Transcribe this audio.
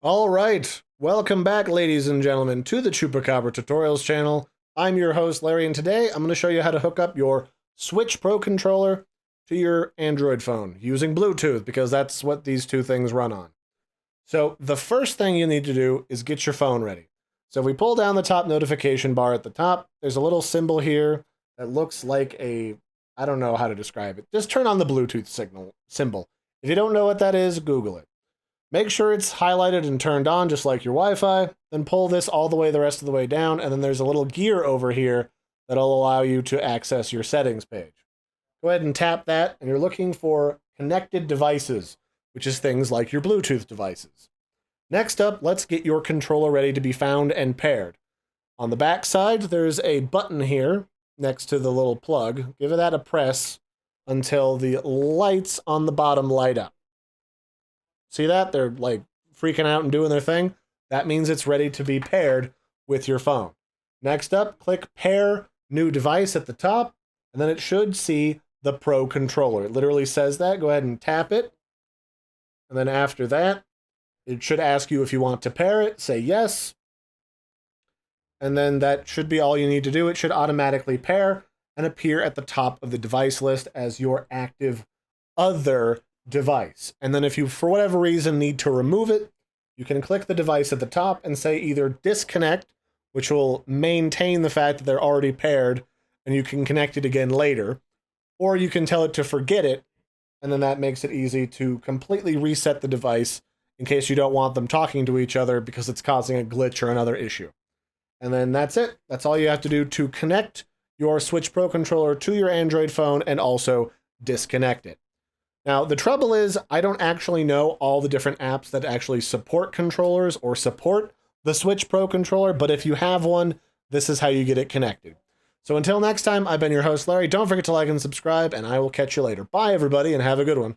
All right, welcome back, ladies and gentlemen, to the Chupacabra Tutorials channel. I'm your host, Larry, and today I'm going to show you how to hook up your Switch Pro controller to your Android phone using Bluetooth, because that's what these two things run on. So the first thing you need to do is get your phone ready. So if we pull down the top notification bar at the top, there's a little symbol here that looks like I don't know how to describe it. Just turn on the Bluetooth signal symbol. If you don't know what that is, Google it. Make sure it's highlighted and turned on just like your Wi-Fi, then pull this all the way the rest of the way down, and then there's a little gear over here that'll allow you to access your settings page. Go ahead and tap that, and you're looking for connected devices, which is things like your Bluetooth devices. Next up, let's get your controller ready to be found and paired. On the back side, there's a button here next to the little plug. Give that a press until the lights on the bottom light up. See that? They're like freaking out and doing their thing. That means it's ready to be paired with your phone. Next up, click Pair New Device at the top, and then it should see the Pro controller. It literally says that. Go ahead and tap it. And then after that, it should ask you if you want to pair it. Say yes. And then that should be all you need to do. It should automatically pair and appear at the top of the device list as your active other device. And then if you, for whatever reason, need to remove it, you can click the device at the top and say either disconnect, which will maintain the fact that they're already paired and you can connect it again later, or you can tell it to forget it, and then that makes it easy to completely reset the device in case you don't want them talking to each other because it's causing a glitch or another issue. And then that's it. That's all you have to do to connect your Switch Pro controller to your Android phone and also disconnect it. Now, the trouble is, I don't actually know all the different apps that actually support controllers or support the Switch Pro controller, but if you have one, this is how you get it connected. So until next time, I've been your host, Larry. Don't forget to like and subscribe, and I will catch you later. Bye, everybody, and have a good one.